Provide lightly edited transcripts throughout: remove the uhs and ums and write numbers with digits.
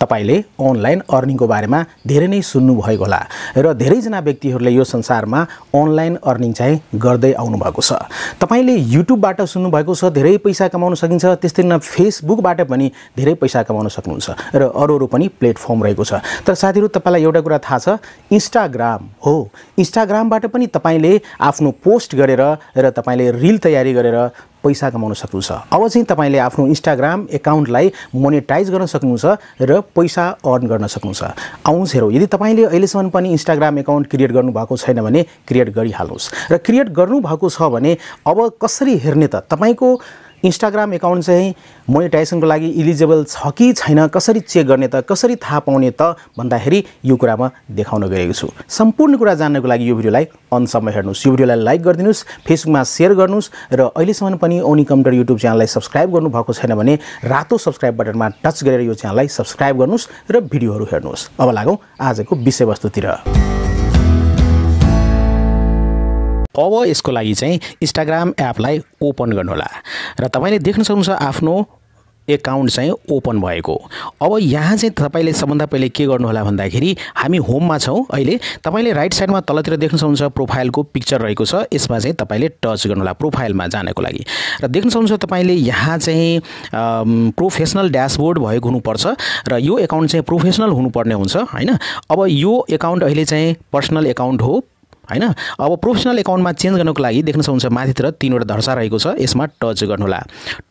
तपाईले अनलाइन अर्निङको बारेमा धेरै नै सुन्नु भएको होला र धेरैजना व्यक्तिहरूले यो संसारमा अनलाइन अर्निङ चाहिँ गर्दै आउनु भएको छ। तपाईले युट्युबबाट सुन्नु भएको छ धेरै पैसा कमाउन सकिन्छ, त्यस्तै न फेसबुकबाट पनि धेरै पैसा कमाउन सक्नुहुन्छ र अरू पनि प्लेटफर्म रहेको छ। तर साथीहरु, तपाईलाई एउटा कुरा थाहा छ, इन्स्टाग्राम हो, इन्स्टाग्रामबाट पनि तपाईले आफ्नो पोस्ट गरेर र तपाईले रील तयारी गरेर पैसा कमाउन सक्नुहुन्छ। अब चाहिँ तपाईले आफ्नो इन्स्टाग्राम एकाउन्टलाई मोनेटाइज गर्न सक्नुहुन्छ र पैसा अर्न गर्न सक्नुहुन्छ। आउनुहोस् हेरौँ, यदि तपाईले अहिलेसम्म पनि इन्स्टाग्राम एकाउन्ट क्रिएट गर्नु भएको छैन भने क्रिएट गरिहाल्नुहोस् र क्रिएट गर्नु भएको छ भने अब कसरी हेर्ने त, तपाईको इन्स्टाग्राम एकाउन्ट चाहिँ मोनेटाइजेसनको लागि इलिजिबल छ कि छैन कसरी चेक गर्ने त, कसरी थाहा पाउने त भन्दाखेरि यो कुरा म देखाउन गएको छु। सम्पूर्ण कुरा जान्नको लागि यो भिडियोलाई अन्तसम्म हेर्नुहोस्, यो भिडियोलाई लाइक गरिदिनुहोस्, फेसबुकमा सेयर गर्नुहोस् र अहिलेसम्म पनि ओनिक कम्प्युटर युट्युब च्यानललाई सब्स्क्राइब गर्नु भएको छैन भने रातो सब्स्क्राइब बटनमा टच गरेर यो च्यानललाई सब्स्क्राइब गर्नुहोस् र भिडियोहरू हेर्नुहोस्। अब लागौँ आजको विषयवस्तुतिर। अब यसको लागि चाहिँ इन्स्टाग्राम एपलाई ओपन गर्नुहोला र तपाईले देख्न सक्नुहुन्छ आफ्नो एकाउन्ट चाहिँ ओपन भएको। अब यहाँ चाहिँ तपाईले सबभन्दा पहिले के गर्नुहोला भन्दाखेरि हामी होममा छौं अहिले। तपाईले राइट साइडमा तलतिर देख्न सक्नुहुन्छ प्रोफाइलको पिक्चर रहेको छ, यसमा चाहिँ तपाईले टच गर्नुहोला प्रोफाइलमा जानको लागि र देख्न सक्नुहुन्छ तपाईले यहाँ चाहिँ प्रोफेसनल ड्याशबोर्ड भएको हुनुपर्छ र यो एकाउन्ट चाहिँ प्रोफेसनल हुनुपर्ने हुन्छ हैन। अब यो एकाउन्ट अहिले चाहिँ पर्सनल एकाउन्ट हो हैन। अब प्रोफेसनल एकाउन्टमा चेन्ज गर्नको लागि देख्न सक्नुहुन्छ माथितिर तीनवटा धर्सा रहेको छ, यसमा टच गर्नुहोला।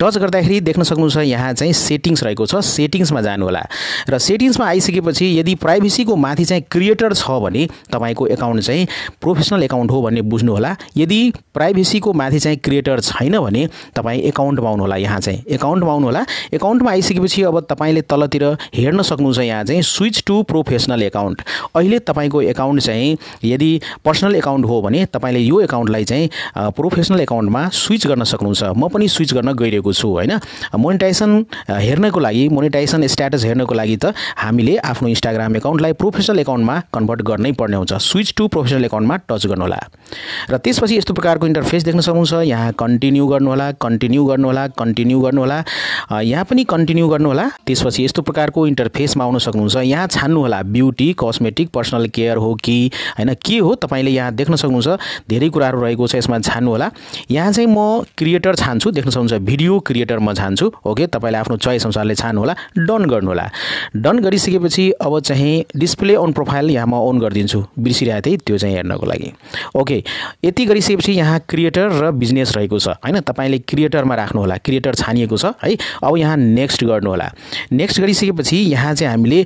टच गर्दाखेरि देख्न सक्नुहुन्छ यहाँ चाहिँ सेटिङ्स रहेको छ, सेटिङ्समा जानुहोला र सेटिङ्समा आइसकेपछि यदि प्राइभेसीको माथि चाहिँ क्रिएटर छ भने तपाईको एकाउन्ट चाहिँ प्रोफेसनल एकाउन्ट हो भन्ने बुझ्नु होला। यदि प्राइभेसीको माथि चाहिँ क्रिएटर छैन भने तपाई एकाउन्टमा आउनु होला, यहाँ चाहिँ एकाउन्टमा आउनु होला। एकाउन्टमा आइसकेपछि अब तपाईले तलतिर हेर्न सक्नुहुन्छ यहाँ चाहिँ स्विच टु प्रोफेसनल एकाउन्ट। अहिले तपाईको एकाउन्ट चाहिँ यदि पर्सनल एकाउन्ट हो भने तपाईले यो एकाउन्टलाई चाहिँ प्रोफेसनल एकाउन्टमा स्विच गर्न सक्नुहुन्छ। म पनि स्विच गर्न गइरहेको छु हैन। मोनेटाइजेसन हेर्नको लागि, मोनेटाइजेसन स्ट्याटस हेर्नको लागि त हामीले आफ्नो इन्स्टाग्राम एकाउन्टलाई प्रोफेसनल एकाउन्टमा कन्भर्ट गर्नै पर्ने हुन्छ। स्विच टु प्रोफेसनल एकाउन्टमा टच गर्नुहोला र त्यसपछि यस्तो प्रकारको इन्टरफेस देख्न सक्नुहुन्छ। यहाँ कन्टिन्यू गर्नुहोला, कन्टिन्यू गर्नुहोला, कन्टिन्यू गर्नुहोला, यहाँ पनि कन्टिन्यू गर्नुहोला। त्यसपछि यस्तो प्रकारको इन्टरफेसमा आउन सक्नुहुन्छ। यहाँ छान्नु होला ब्युटी, कस्मेटिक, पर्सनल केयर हो कि हैन के हो, तपाईले यहाँ देख्न सक्नुहुन्छ धेरै कुराहरू रहेको छ, यसमा छान्नु होला। यहाँ चाहिँ म क्रिएटर छान्छु, देख्न सक्नुहुन्छ भिडियो क्रिएटर म छान्छु। ओके, तपाईले आफ्नो चोइस अनुसारले छान्नु होला, डन गर्नु होला। डन गरिसकेपछि अब चाहिँ डिस्प्ले अन प्रोफाइल यहाँ म अन गरिदिन्छु, बिर्सिरहेको थिएँ त्यो चाहिँ हेर्नको लागि। ओके, यति गरिसकेपछि यहाँ क्रिएटर र बिजनेस रहेको छ हैन, तपाईले क्रिएटरमा राख्नु होला, क्रिएटर छानिएको छ है। अब यहाँ नेक्स्ट गर्नु होला। नेक्स्ट गरिसकेपछि यहाँ चाहिँ हामीले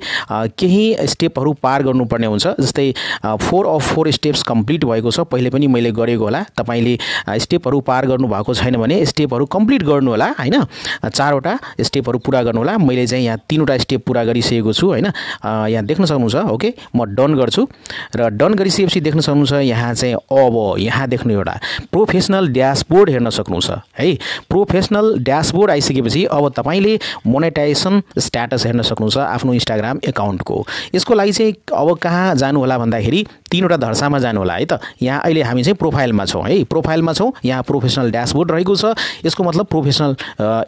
केही स्टेपहरू पार गर्नुपर्ने हुन्छ, जस्तै 4 अफ 4 स्टेप्स कम्प्लिट भएको छ, पहिले पनि मैले गरेको होला। तपाईले स्टेपहरू पार गर्नु भएको छैन भने स्टेपहरू कम्प्लिट गर्नु होला हैन। 4 वटा स्टेपहरू पूरा गर्नु होला। मैले चाहिँ यहाँ 3 वटा स्टेप पूरा गरिसकेको छु हैन, यहाँ देख्न सक्नुहुन्छ। ओके, म डन गर्छु र डन गरिसकेपछि देख्न सक्नुहुन्छ यहाँ चाहिँ अब यहाँ देख्नु एउटा प्रोफेसनल ड्याशबोर्ड हेर्न सक्नुहुन्छ है। प्रोफेसनल ड्याशबोर्ड आइसकेपछि अब तपाईले मोनेटाइजेसन स्ट्याटस हेर्न सक्नुहुन्छ आफ्नो इन्स्टाग्राम एकाउन्टको। यसको लागि चाहिँ अब कहाँ जानु होला भन्दाखेरि 3 वटा धर्सामा जानु होला है त। यहाँ अहिले हामी चाहिँ प्रोफाइलमा छौं है, प्रोफाइलमा छौं। यहाँ प्रोफेसनल ड्याशबोर्ड रहेको छ, यसको मतलब प्रोफेसनल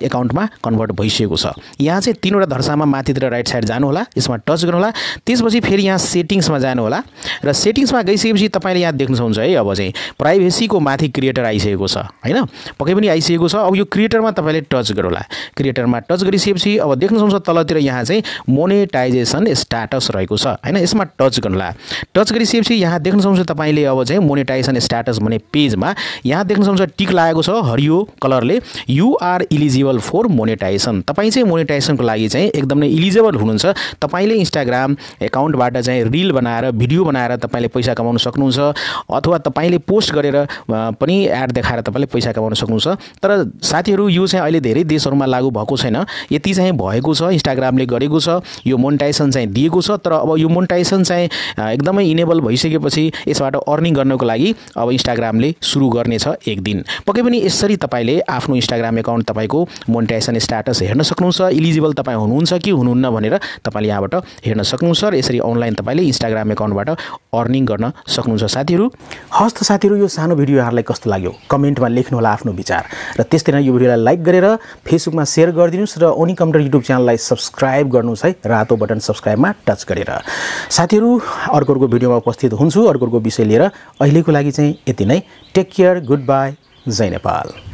एकाउन्टमा कन्भर्ट भइसकेको छ। यहाँ चाहिँ 3 वटा धर्सामा माथितिर राइट साइड जानु होला, यसमा टच गर्नु होला। त्यसपछि फेरि यहाँ सेटिङ्समा जानु होला र सेटिङ्समा गइसकेपछि तपाईले यहाँ देख्न सक्नुहुन्छ है, अब चाहिँ प्राइभेसीको माथि क्रिएटर आइसकेको छ हैन, पक्कै पनि आइसकेको छ। अब यो क्रिएटरमा तपाईले टच गर्नु होला। क्रिएटरमा टच गरिसकेपछि अब देख्न सक्नुहुन्छ तलतिर यहाँ चाहिँ मोनेटाइजेसन स्ट्याटस रहेको छ हैन, यसमा टच गर्नु होला। टच गरिसकेपछि यहाँ देख्न सक्नुहुन्छ तपाईले अब चाहिँ मोनेटाइजेसन स्ट्याटस भन्ने पेजमा यहाँ देख्न सक्नुहुन्छ टिक लागेको छ हरियो कलरले, you are eligible for monetization. तपाई चाहिँ मोनेटाइजेसनको लागि चाहिँ एकदमै इलिजिबल हुनुहुन्छ। तपाईले इन्स्टाग्राम एकाउन्टबाट चाहिँ रील बनाएर, भिडियो बनाएर तपाईले पैसा कमाउन सक्नुहुन्छ, अथवा तपाईले पोस्ट गरेर पनि एड देखाएर तपाईले पैसा कमाउन सक्नुहुन्छ। तर साथीहरु, यो चाहिँ अहिले धेरै देशहरुमा लागू भएको छैन, यति चाहिँ भएको छ, इन्स्टाग्रामले गरेको छ, यो मोनेटाइजेसन चाहिँ दिएको छ। तर अब यो मोनेटाइजेसन चाहिँ एकदमै इनेबल भइसकेपछि यसबाट अर्निङ गर्नको लागि अब इन्स्टाग्रामले सुरु गर्नेछ एक दिन। पक्कै पनि यसरी तपाईले आफ्नो इन्स्टाग्राम एकाउन्ट तपाईको मोनेटाइजेसन स्ट्याटस हेर्न सक्नुहुन्छ, इलिजिबल तपाईँ हुनुहुन्छ कि हुनुहुन्न भनेर तपाईले यहाँबाट हेर्न सक्नुहुन्छ र यसरी अनलाइन तपाईले इन्स्टाग्राम एकाउन्टबाट अर्निङ गर्न सक्नुहुन्छ साथीहरू। हस् त साथीहरू, यो सानो भिडियो यहाँलाई कस्तो लाग्यो कमेन्टमा लेख्नु होला आफ्नो विचार र त्यस्तै नै यो भिडियोलाई लाइक गरेर फेसबुकमा सेयर गरिदिनुस् र ओनिक कम्प्युटर युट्युब च्यानललाई सब्स्क्राइब गर्नुस् है, रातो बटन सब्स्क्राइबमा टच गरेर। साथीहरू अर्को भिडियोमा उपस्थित हुन्छु अर्को विषय लिएर। अहिलेको लागि चाहिँ यति नै। Take care, good by, Jay Nepal.